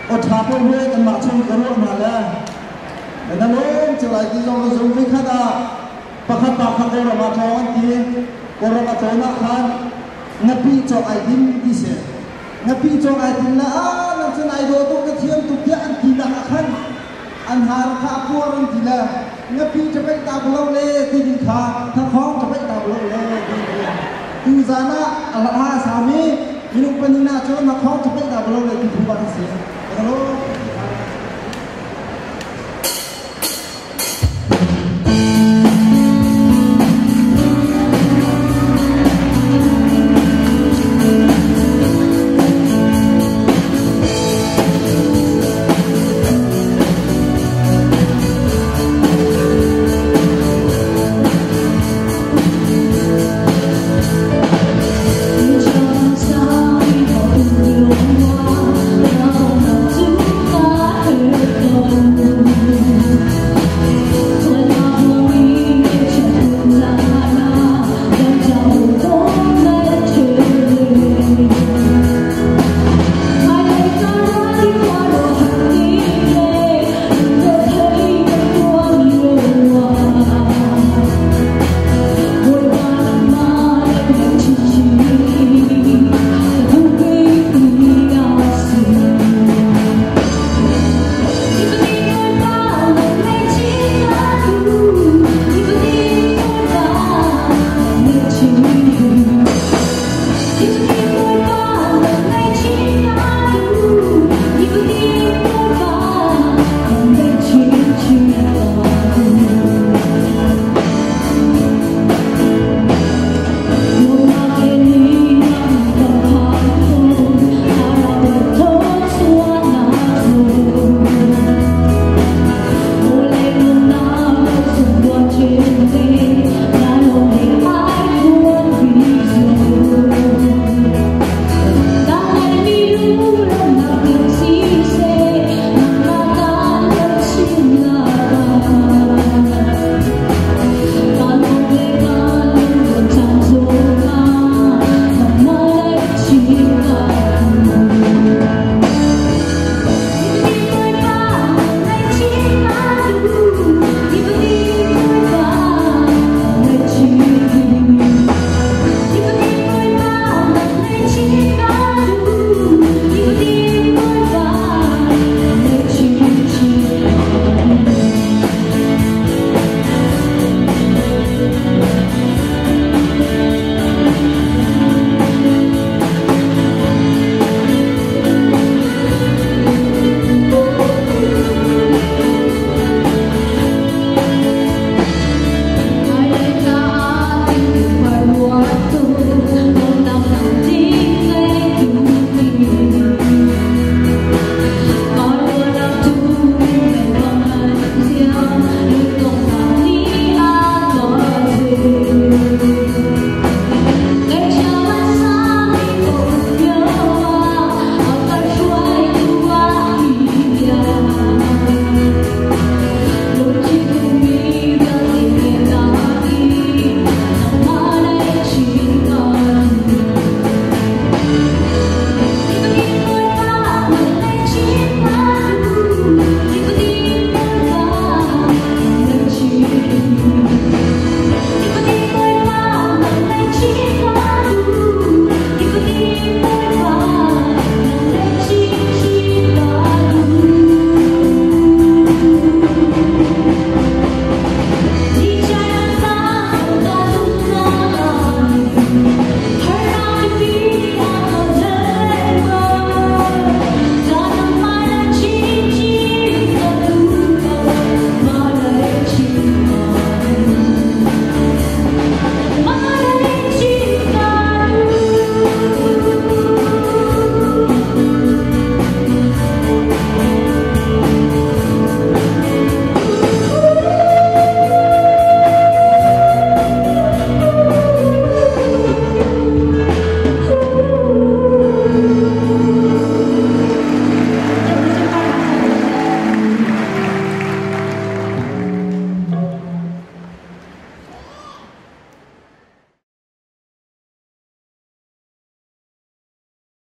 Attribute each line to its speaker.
Speaker 1: ở tháp ở huế cái mặt trông cái ruộng mà là nó lớn trở lại cái dòng dùng với khách à và khách bà khách đây là mặt trông anh kia còn là mặt trông nó khăn ngập đi cho ai tin đi xe ngập đi cho ai tin là làm cho này đồ tôi cái thiên tục kia anh kỳ là khăn anh hàng khá phua anh kỳ là ngập đi cho bách tàu lâu lê thì đi khá thằng khóm cho bách tàu lâu lê từ giờ na là hai sáu mi nhưng lúc bên na cho nó khó cho bách tàu lâu lê thì không bao giờ